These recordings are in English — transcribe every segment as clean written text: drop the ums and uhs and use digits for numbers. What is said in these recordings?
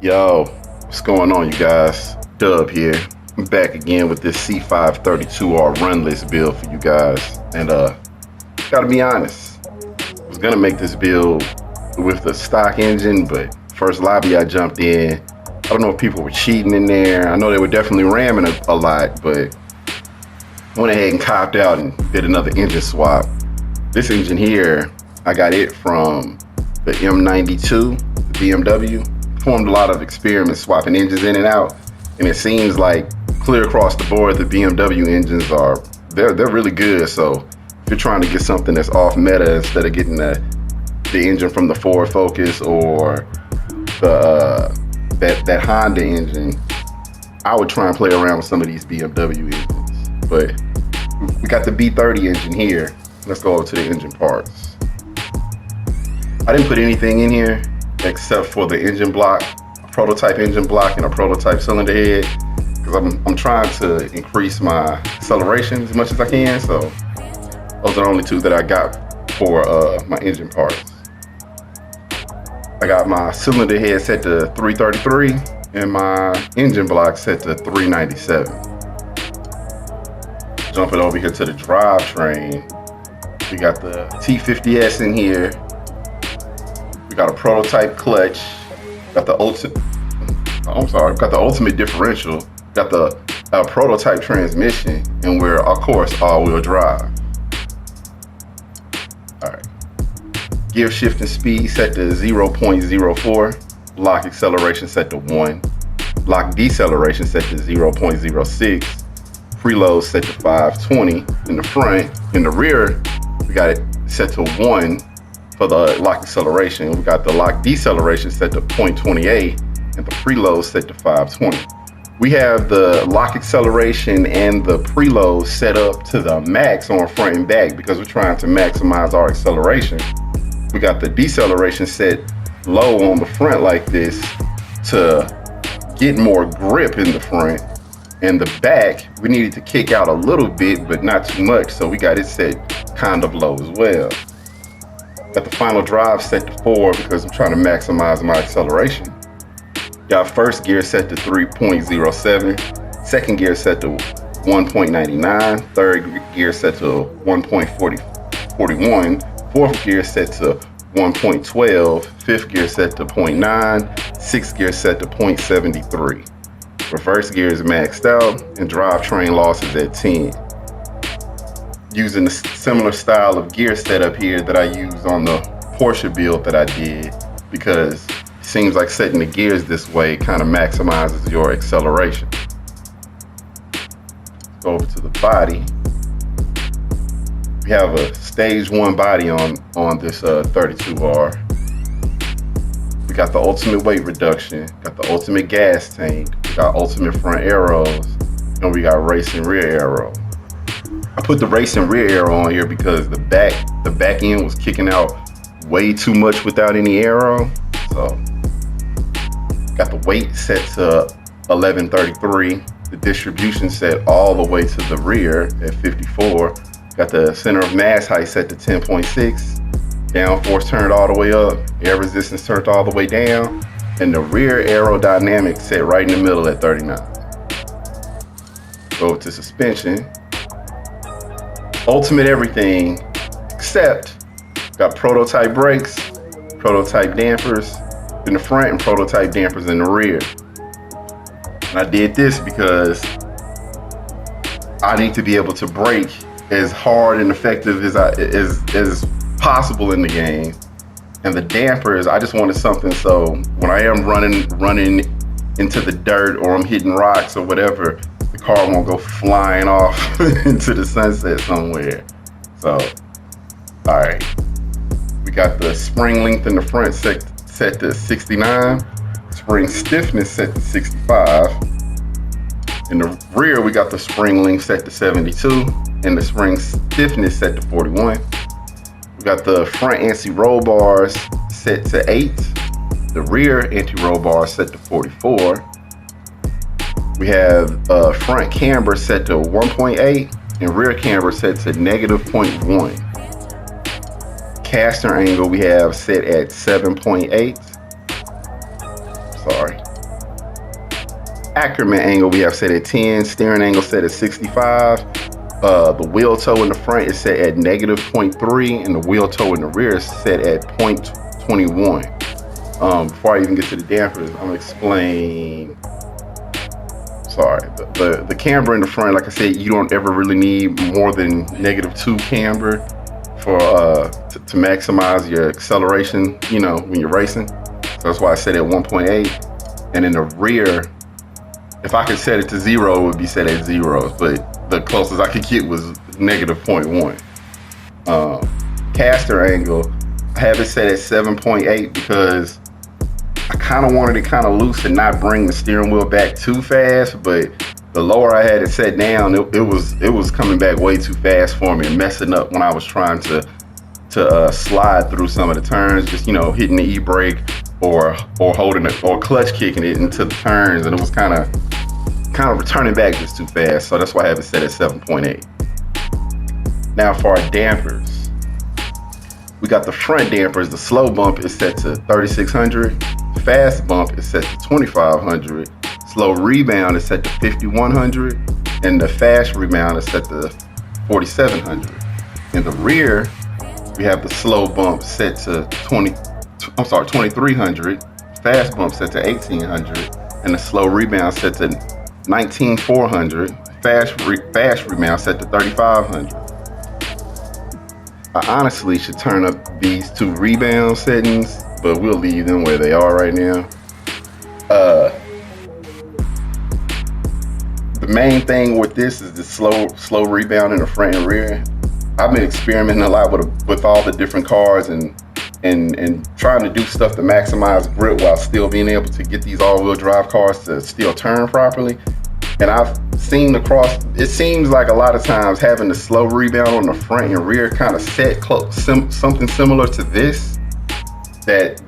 Yo, what's going on, you guys? Dub here. I'm back again with this C532R Runlist build for you guys. And gotta be honest, I was gonna make this build with the stock engine, but first lobby I jumped in, I don't know if people were cheating in there. I know they were definitely ramming a lot, but I went ahead and copped out and did another engine swap. This engine here, I got it from the M92, the BMW. Performed a lot of experiments swapping engines in and out, and it seems like clear across the board the BMW engines they're really good. So if you're trying to get something that's off meta instead of getting the engine from the Ford Focus or that Honda engine, I would try and play around with some of these BMW engines. But we got the B30 engine here. Let's go over to the engine parts. I didn't put anything in here except for the engine block, a prototype engine block and a prototype cylinder head, because I'm trying to increase my acceleration as much as I can. So those are the only two that I got for my engine parts. I got my cylinder head set to 333 and my engine block set to 397. Jumping over here to the drivetrain, we got the T50S in here. We got a prototype clutch, got the ultimate differential, got the prototype transmission, and we're, of course, all-wheel drive. All right. Gear shifting speed set to 0.04, lock acceleration set to 1, lock deceleration set to 0.06, preload set to 520 in the front. In the rear, we got it set to 1 for the lock acceleration. We got the lock deceleration set to 0.28 and the preload set to 520. We have the lock acceleration and the preload set up to the max on front and back because we're trying to maximize our acceleration. We got the deceleration set low on the front like this to get more grip in the front. And the back, we needed to kick out a little bit, but not too much. So we got it set kind of low as well. Got the final drive set to 4 because I'm trying to maximize my acceleration. Got first gear set to 3.07, second gear set to 1.99, third gear set to 1.41, fourth gear set to 1.12, fifth gear set to 0.9, sixth gear set to 0.73. Reverse gear is maxed out and drivetrain losses at 10. Using the similar style of gear setup here that I used on the Porsche build that I did, because it seems like setting the gears this way kind of maximizes your acceleration. Go over to the body. We have a stage 1 body on this 32R. We got the ultimate weight reduction, got the ultimate gas tank, we got ultimate front arrows, and we got race and rear arrow. I put the race and rear arrow on here because the back end was kicking out way too much without any arrow. So got the weight set to 1133, the distribution set all the way to the rear at 54. Got the center of mass height set to 10.6, downforce turned all the way up, air resistance turned all the way down, and the rear aerodynamics set right in the middle at 39. Go to suspension. Ultimate everything except got prototype brakes, prototype dampers in the front, and prototype dampers in the rear. And I did this because I need to be able to brake as hard and effective as possible in the game. And the dampers, I just wanted something so when I am running into the dirt or I'm hitting rocks or whatever, the car won't go flying off into the sunset somewhere. So, all right. We got the spring length in the front set to 69. Spring stiffness set to 65. In the rear, we got the spring length set to 72 and the spring stiffness set to 41. We got the front anti-roll bars set to 8. The rear anti-roll bar set to 44. We have front camber set to 1.8 and rear camber set to -0.1. Caster angle we have set at 7.8. Sorry. accurement angle we have set at 10, steering angle set at 65. The wheel toe in the front is set at negative 0.3, and the wheel toe in the rear is set at 0.21. Before I even get to the dampers, I'm gonna explain. Sorry, the camber in the front, like I said, you don't ever really need more than -2 camber for to maximize your acceleration, you know, when you're racing. So that's why I set it at 1.8. And in the rear, if I could set it to 0, it would be set at 0, but the closest I could get was -0.1. Caster angle, I have it set at 7.8 because I kind of wanted it kind of loose and not bring the steering wheel back too fast, but the lower I had it set down, it was coming back way too fast for me and messing up when I was trying to slide through some of the turns, just, you know, hitting the e-brake or holding it or clutch kicking it into the turns, and it was kind of returning back just too fast. So that's why I have it set at 7.8. Now for our dampers, we got the front dampers. The slow bump is set to 3600. Fast bump is set to 2500. Slow rebound is set to 5100, and the fast rebound is set to 4700. In the rear, we have the slow bump set to 2300, fast bump set to 1800, and the slow rebound set to 19400, fast rebound set to 3500. I honestly should turn up these two rebound settings, but we'll leave them where they are right now. The main thing with this is the slow rebound in the front and rear. I've been experimenting a lot with all the different cars and trying to do stuff to maximize grip while still being able to get these all-wheel drive cars to still turn properly. And I've seen it seems like a lot of times having the slow rebound on the front and rear kind of set something similar to this, that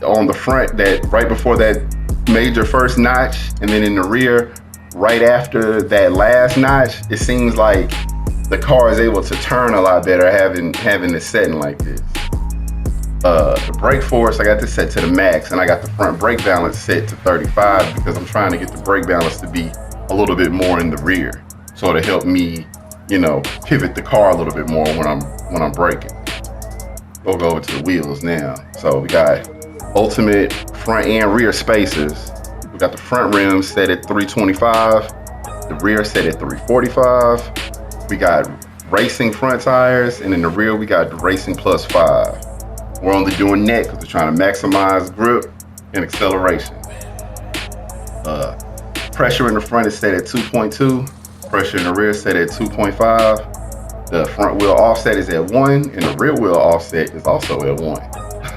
on the front, that right before that major first notch, and then in the rear right after that last notch, it seems like the car is able to turn a lot better having this setting like this. The brake force, I got this set to the max, and I got the front brake balance set to 35 because I'm trying to get the brake balance to be a little bit more in the rear, so to help me, you know, pivot the car a little bit more when I'm braking. We'll go over to the wheels now. So we got ultimate front and rear spacers. We got the front rim set at 325, the rear set at 345. We got racing front tires, and in the rear we got the racing +5. We're only doing net because we're trying to maximize grip and acceleration. Pressure in the front is set at 2.2. Pressure in the rear is set at 2.5. The front wheel offset is at 1, and the rear wheel offset is also at 1.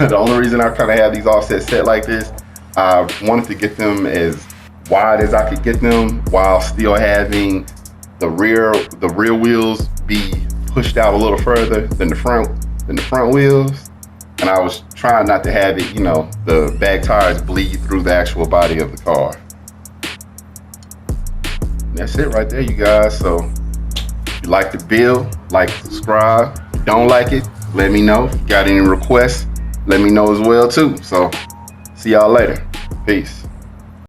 The only reason I kind of have these offsets set like this, I wanted to get them as wide as I could get them while still having the rear wheels be pushed out a little further than the front wheels. And I was trying not to have it, you know, the back tires bleed through the actual body of the car. And that's it right there, you guys. So if you like the build, like, subscribe. If you don't like it, let me know. If you got any requests, let me know as well too. So see y'all later. Peace.